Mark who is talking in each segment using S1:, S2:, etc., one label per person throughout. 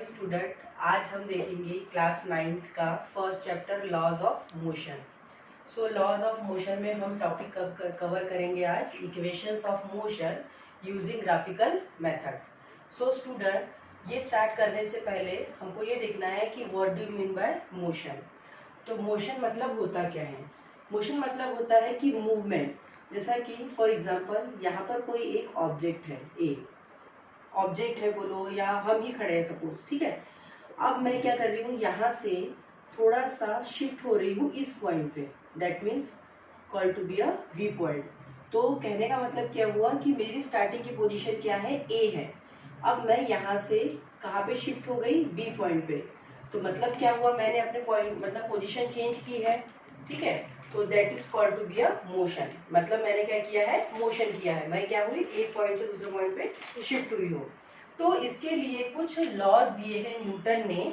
S1: Morning student. आज हम देखेंगे क्लास 9th का first chapter laws of motion. So laws of motion में हम टॉपिक कवर करेंगे आज equations of motion using graphical method. So student, ये स्टार्ट करने से पहले हमको ये देखना है कि what do you mean by motion. तो मोशन मतलब होता क्या है? मोशन मतलब होता है कि मूवमेंट। जैसा कि फॉर एग्जांपल यहाँ पर कोई एक ऑब्जेक्ट है, ए ऑब्जेक्ट है बोलो, या हम ही खड़े हैं सपोज, ठीक है। अब मैं क्या कर रही हूँ, यहाँ से थोड़ा सा शिफ्ट हो रही हूँ इस पॉइंट पे, that means call to be a V point. तो कहने का मतलब क्या हुआ कि मेरी स्टार्टिंग की पोजीशन क्या है, ए है। अब मैं यहाँ से कहाँ पे शिफ्ट हो गई, बी पॉइंट पे। तो मतलब क्या हुआ, मैंने अपने पॉइंट मतलब पोजीशन चेंज की है, ठीक है। तो that is called to be a motion. मतलब मैंने क्या किया है, मोशन किया है। मैं क्या हुई, एक पॉइंट से दूसरे पॉइंट पे शिफ्ट हुई हूँ। तो इसके लिए कुछ लॉज दिए हैं न्यूटन ने।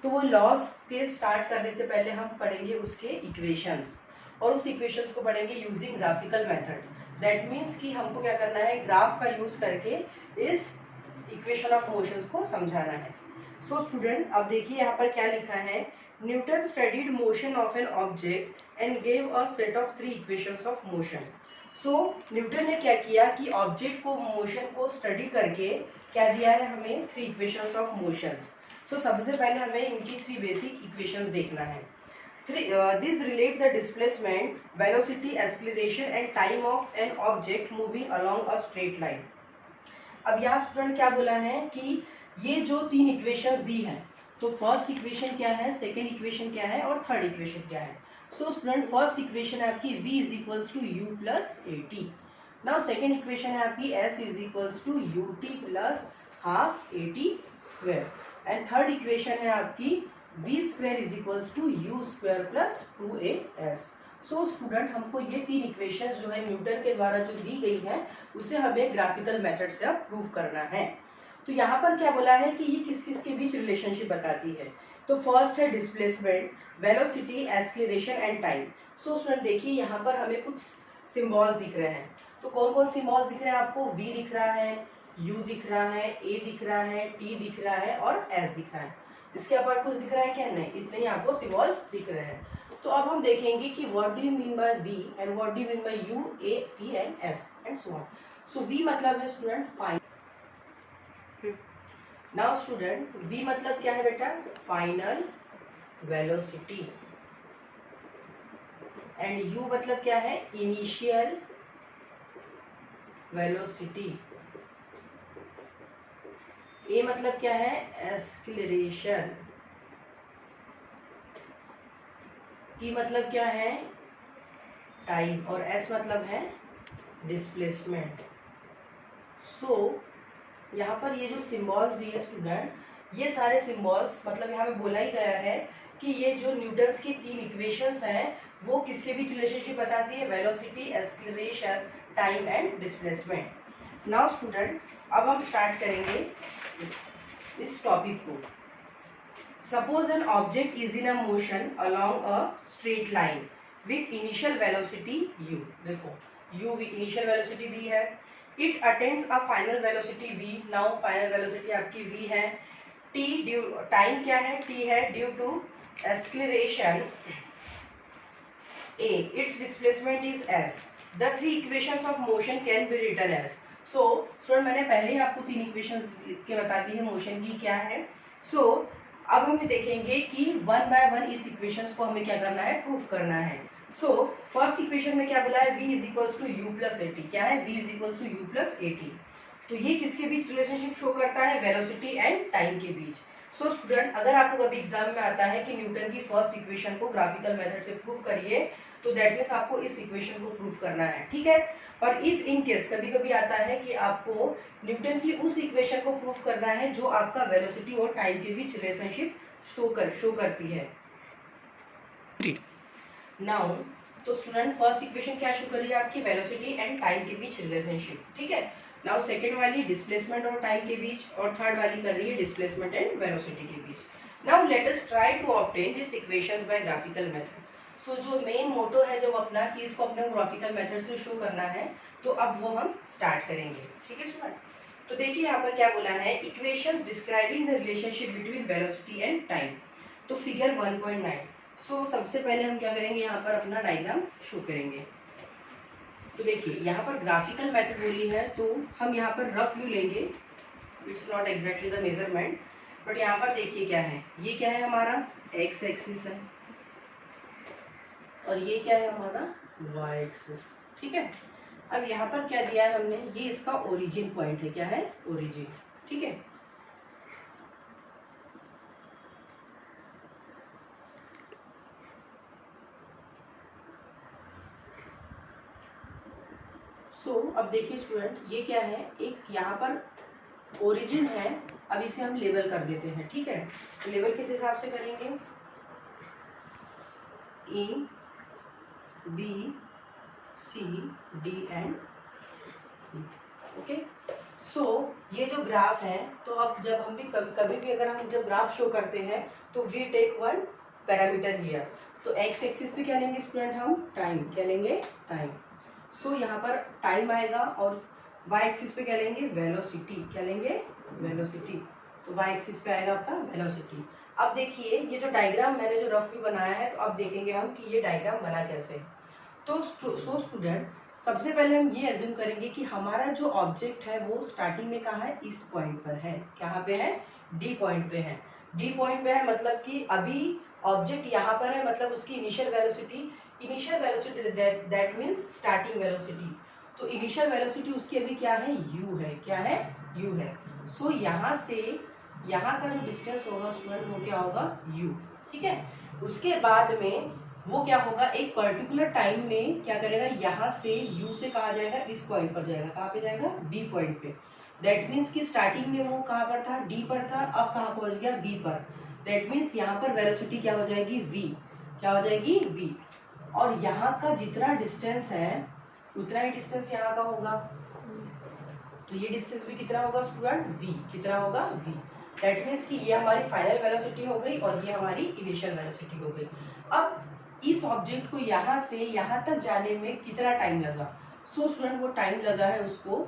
S1: तो वो लॉज के स्टार्ट करने से पहले हम पढ़ेंगे उसके इक्वेशंस, और उस इक्वेशंस को पढ़ेंगे using graphical method. That means कि हमको क्या करना है, ग्राफ का यूज करके इस इक्वेशन ऑफ मोशंस को समझाना है। सो स्टूडेंट, अब देखिए यहाँ पर क्या लिखा है, Newton studied motion of an object and gave a set of 3 equations of motion. So Newton ने क्या किया कि ऑब्जेक्ट को मोशन को स्टडी करके क्या दिया है हमें, 3 इक्वेशंस ऑफ मोशंस। सो सबसे पहले हमें इनकी 3 बेसिक इक्वेशंस देखना है। This relate the displacement, velocity, acceleration and time of an object moving along a straight line। अब यहाँ स्टूडेंट क्या बोला है कि ये जो 3 इक्वेशंस दी हैं, तो फर्स्ट इक्वेशन क्या है, सेकंड इक्वेशन क्या है और थर्ड इक्वेशन क्या है। सो स्टूडेंट, फर्स्ट इक्वेशन है आपकी v is equals to u plus a t. Now second equation है आपकी s is equals to u t plus half a t square. And third equation है आपकी v square is equals to u square plus 2as। So student, हमको ये 3 equations जो है Newton के द्वारा जो दी गई है, उसे हमें ग्राफिकल मेथड से अब प्रूव करना है। तो यहाँ पर क्या बोला है कि ये किस किस के बीच रिलेशनशिप बताती है। तो फर्स्ट है displacement, velocity, acceleration and time. So student देखिए, यहाँ पर हमें कुछ सिंबल्स दिख रहे हैं। तो कौन कौन सिंबल्स दिख रहे हैं आपको, v दिख रहा है, u दिख रहा है, a दिख रहा है, t दिख रहा है और s दिख रहा है। इसके अपार्ट कुछ दिख रहा है क्या, नहीं, इतने ही आपको सिंबल्स दिख रहे हैं। तो अब हम देखेंगे कि what do you mean bye v and what do you mean bye u, a, t and s and so on. So v मतलब है student final. Now student, v मतलब क्या है बेटा, फाइनल वेलोसिटी। एंड u मतलब क्या है, initial velocity. a मतलब क्या है, एक्सीलरेशन। t मतलब क्या है, टाइम। और s मतलब है डिस्प्लेसमेंट। सो यहाँ पर ये जो सिंबल्स दिए स्टूडेंट, ये सारे सिंबल्स मतलब यहाँ पे बोला ही गया है कि ये जो न्यूटन्स की 3 इक्वेशंस हैं, वो किसके बीच रिलेशनशिप बताती है, velocity, acceleration, time and displacement. Now student, अब हम स्टार्ट करेंगे इस टॉपिक को। Suppose an object is in a motion along a straight line with initial velocity u। देखो u इनिशियल वेलोसिटी दी है। It attains a final velocity v। Now final velocity आपकी v है। t ड्यू, टाइम क्या है, t है, due to acceleration a, it's displacement is s। The 3 equations of motion can be written as. So student, मैंने पहले ही आपको 3 equations के बता दी है मोशन की क्या है। सो अब हम देखेंगे कि वन बाय वन इस इक्वेशंस को हमें क्या करना है, प्रूफ करना है। सो फर्स्ट इक्वेशन में क्या बोला है, v is equals to u plus a t. क्या है, v is equals to u plus a t. तो ये किसके बीच रिलेशनशिप शो करता है, वेलोसिटी एंड टाइम के बीच। सो स्टूडेंट, अगर आपको कभी एग्जाम में आता है कि न्यूटन की फर्स्ट इक्वेशन को ग्राफिकल मेथड से प्रूव करिए, तो दैट मीन्स आपको इस इक्वेशन को प्रूव करना है, ठीक है। और इफ इन केस कभी कभी आता है कि आपको न्यूटन की उस इक्वेशन को प्रूव करना है जो आपका वेलोसिटी और टाइम के बीच रिलेशनशिप शो करती है। नाउ तो स्टूडेंट, फर्स्ट इक्वेशन क्या शो कर रही है आपकी, वेलोसिटी एंड टाइम के बीच रिलेशनशिप, ठीक है। नाउ सेकंड वाली डिस्प्लेसमेंट और टाइम के बीच, और थर्ड वाली कर रही है डिस्प्लेसमेंट एंड वेलोसिटी के बीच। Now let us try to obtain this equations by graphical method. So जो मेन मोटो है जब अपना कि इसको अपने ग्राफिकल मेथड से शो करना है, तो अब वो हम स्टार्ट करेंगे, ठीक है स्टूडेंट। तो देखिए यहाँ पर क्या बोला है, equations describing the relationship between velocity and time. तो फिगर 1.9। सो सबसे पहले हम क्या करेंगे, यहाँ पर अपना डायग्राम शो करेंगे। तो देखिए यहाँ पर ग्राफिकल मेथड बोली है, तो हम यहाँ पर रफ व्यू लेंगे, it's not exactly the measurement, but यहाँ पर देखिए क्या है, ये क्या है हमारा एक्स एक्सिस है और ये क्या है हमारा वाई एक्सिस, ठीक है। अब यहाँ पर क्या दिया है हमने, ये इसका ओरिजिन पॉइंट है, क्या है ओरिजिन, ठीक है। अब देखिए स्टूडेंट, ये क्या है, एक यहाँ पर ओरिजिन है। अब इसे हम लेबल कर देते हैं, ठीक है। लेबल किस हिसाब से करेंगे, A B C D and okay. ये जो ग्राफ है, तो अब जब हम भी कभी भी अगर हम जब ग्राफ शो करते हैं तो we take one parameter here. तो एक्स एक्सिस पे क्या लेंगे स्टूडेंट, हम टाइम, क्या लेंगे टाइम। यहाँ पर टाइम आएगा और वाई एक्सिस पे क्या लेंगे, वेलोसिटी, क्या लेंगे वेलोसिटी। तो वाई एक्सिस पे आएगा आपका वेलोसिटी। अब देखिए ये जो डायग्राम मैंने जो रफ व्यू बनाया है, तो अब देखेंगे हम कि ये डायग्राम बना कैसे। तो स्टूडेंट सबसे पहले हम ये एज्यूम करेंगे कि हमारा जो ऑब्जेक्ट है वो स्टार्टिंग में कहाँ है, इस पॉइंट पर है। कहाँ पे है, डी पॉइंट पे है। डी पॉइंट पे है मतलब कि अभी ऑब्जेक्ट यहाँ पर है, मतलब उसकी initial velocity that means starting velocity. तो इनिशियल वेलोसिटी उसकी अभी क्या है, u है, क्या है u है। यहाँ से यहाँ का जो डिस्टेंस होगा स्टूडेंट वो क्या होगा u, ठीक है। उसके बाद में वो क्या होगा, एक पर्टिकुलर टाइम में क्या करेगा, यहाँ से u से कहा जाएगा, इस पॉइंट पर जाएगा, कहाँ पे जाएगा, b पॉइंट पे। दैट मीन्स कि स्टार्टिंग में वो कहाँ पर था, d पर था, अब कहाँ पहुंच गया, b पर। दैट मीन्स यहाँ पर वेलोसिटी क्या हो जाएगी, v, क्या हो जाएगी v। और यहाँ का जितना डिस्टेंस है उतना ही डिस्टेंस यहाँ का होगा। तो ये डिस्टेंस भी कितना होगा स्टूडेंट, v, कितना होगा v। दैट मीन्स कि ये हमारी फाइनल वेलोसिटी हो गई और ये हमारी इनिशियल वेलोसिटी हो गई। अब इस ऑब्जेक्ट को यहाँ से यहाँ तक जाने में कितना टाइम लगा। स्टूडेंट वो टाइम लगा है उसको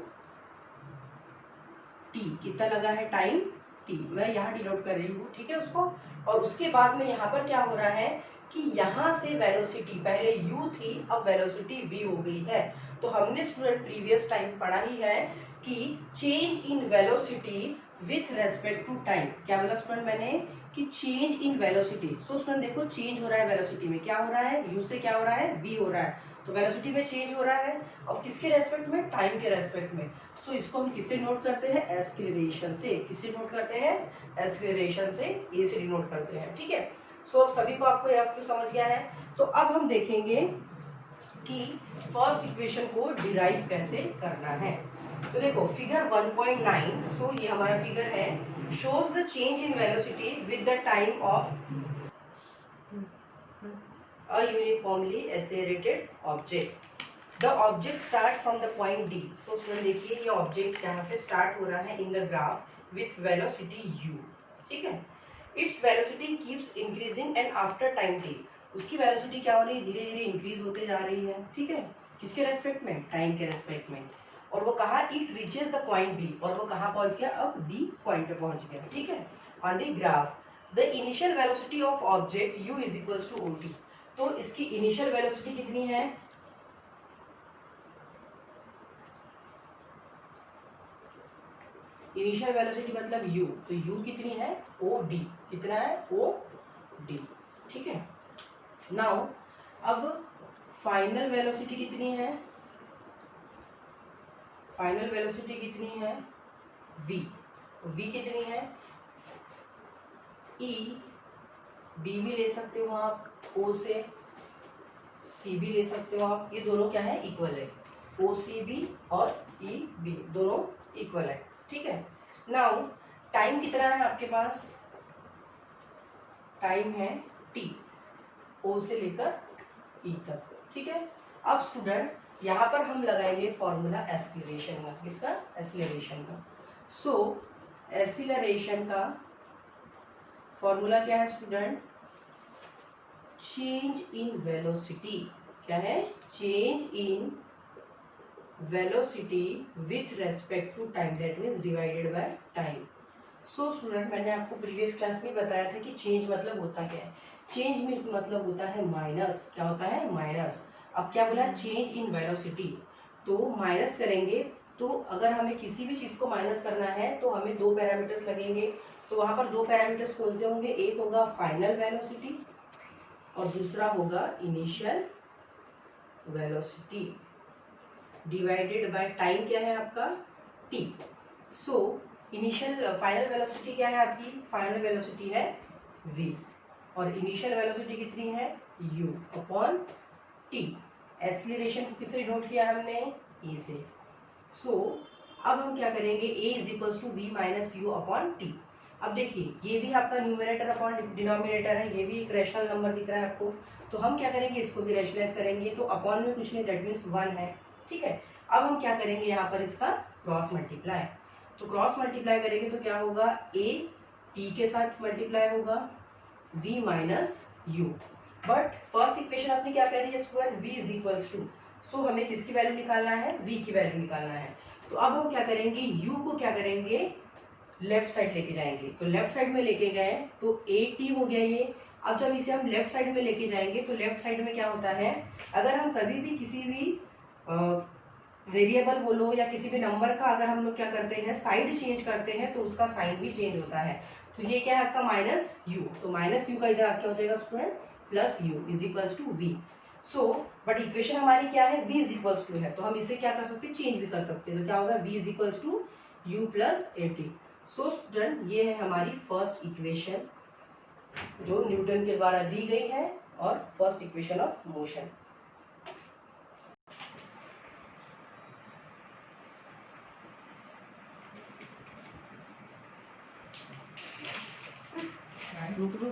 S1: t, कितना लगा है टाइम t, मैं यहाँ डिनोट कर रही हूँ, ठीक है उसको। और उसके बाद में यहाँ पर क्या हो रहा है कि यहाँ से वेलोसिटी पहले u थी, अब वेलोसिटी v हो गई है। तो हमने स्टूडेंट प्रीवियस टाइम पढ़ा ही है कि change in velocity with respect to time. क्या बोला स्टूडेंट मैंने, कि चेंज इन वेलोसिटी। स्टूडेंट देखो चेंज हो रहा है वेलोसिटी में, क्या हो रहा है, u से क्या हो रहा है, v हो रहा है। तो वेलोसिटी में चेंज हो रहा है और किसके रेस्पेक्ट में, टाइम के रेस्पेक्ट में। इसको हम किससे नोट करते हैं, एक्सीलरेशन से। किससे नोट करते हैं, एक्सीलरेशन से, ए से डिनोट करते हैं, ठीक है। अब सभी को आपको रफ व्यू समझ गया है। तो अब हम देखेंगे कि फर्स्ट इक्वेशन को डिराइव कैसे करना है। तो देखो फिगर 1.9, ये हमारा फिगर है, shows the change in velocity with the time of a uniformly accelerated object. The object start from the point D. Student देखिए ये ऑब्जेक्ट यहाँ से स्टार्ट हो रहा है in the graph with velocity u, ठीक है। Its velocity keeps increasing and after time t, उसकी वेलोसिटी क्या हो रही है, धीरे धीरे इंक्रीज होते जा रही है, ठीक है। किसके रेस्पेक्ट में, टाइम के रेस्पेक्ट में। और वो कहा, it reaches the point b, और वो कहाँ पहुंच गया, अब b पॉइंट पे पहुंच गया, ठीक है। On the graph the initial velocity of object u is equals to ot। तो इसकी इनिशियल वेलोसिटी कितनी है, इनिशियल वेलोसिटी मतलब u, तो u कितनी है, od, कितना है, od, ठीक है। नाउ अब फाइनल वेलोसिटी कितनी है, फाइनल वेलोसिटी कितनी है, v, v कितनी है, e, b भी ले सकते हो आप, o से, c भी ले सकते हो आप, ये दोनों क्या है, इक्वल है। OCB और EB दोनों इक्वल है, ठीक है। नाउ टाइम कितना है आपके पास, टाइम है t, O से लेकर E तक, ठीक है। अब स्टूडेंट यहाँ पर हम लगाएंगे फॉर्मूला एक्सीलरेशन का, किसका, एक्सीलरेशन का। एक्सीलरेशन का फॉर्मूला क्या है स्टूडेंट, चेंज इन वेलोसिटी, क्या है, change in velocity with respect to time, that means divided by time. So student, मैंने आपको प्रीवियस क्लास में बताया था कि चेंज मतलब होता क्या है। चेंज में मतलब होता है माइनस। क्या होता है? माइनस। अब क्या बोला? Change in velocity. तो माइनस करेंगे, तो अगर हमें किसी भी चीज को माइनस करना है तो हमें दो पैरामीटर्स लगेंगे। तो वहां पर दो पैरामीटर्स कौन से होंगे? एक होगा फाइनल वेलोसिटी और दूसरा होगा initial velocity divided by time. क्या है आपका? T. So initial final velocity क्या है आपकी? फाइनल वेलोसिटी है v और इनिशियल वेलोसिटी कितनी है? u upon t। एक्सीलरेशन को किससे डिनोट किया हमने? e से। सो अब हम क्या करेंगे? a is equals to v minus u upon t. अब देखिए, ये भी आपका न्यूमरेटर अपॉन डिनोमिनेटर है, ये भी एक रैशनल नंबर दिख रहा है आपको। तो हम क्या करेंगे? इसको भी रैशनलाइज करेंगे। तो अपॉन में कुछ नहीं, दैट मीन्स 1 है। ठीक है। अब हम क्या करेंगे? यहाँ पर इसका क्रॉस मल्टीप्लाई। तो क्रॉस मल्टीप्लाई करेंगे तो क्या होगा? a t के साथ मल्टीप्लाई होगा v minus u. But first equation आपने क्या कह रही है student? v is equals to. So हमें किसकी वैल्यू निकालना है? v की वैल्यू निकालना है। तो अब हम क्या करेंगे? u को क्या करेंगे? लेफ्ट साइड लेके जाएंगे। तो लेफ्ट साइड में लेके गए तो ए टी हो गया ये। अब जब इसे हम लेफ्ट साइड में लेके जाएंगे तो लेफ्ट साइड में क्या होता है? अगर हम कभी भी किसी भी वेरिएबल बोलो या किसी भी नंबर का अगर हम लोग क्या करते हैं? साइड चेंज करते हैं तो उसका साइन भी चेंज होता है। तो ये क्या है आपका? Minus u. तो माइनस यू का इधर क्या हो जाएगा student? Plus u is equals to v. So but equation हमारी क्या है? v इज इक्वल्स टू है, तो हम इसे क्या कर सकते हैं? चेंज भी कर सकते हैं। तो क्या होगा? v is equals to u plus a t. So student, ये है हमारी फर्स्ट इक्वेशन जो न्यूटन के द्वारा दी गई है और फर्स्ट इक्वेशन ऑफ मोशन।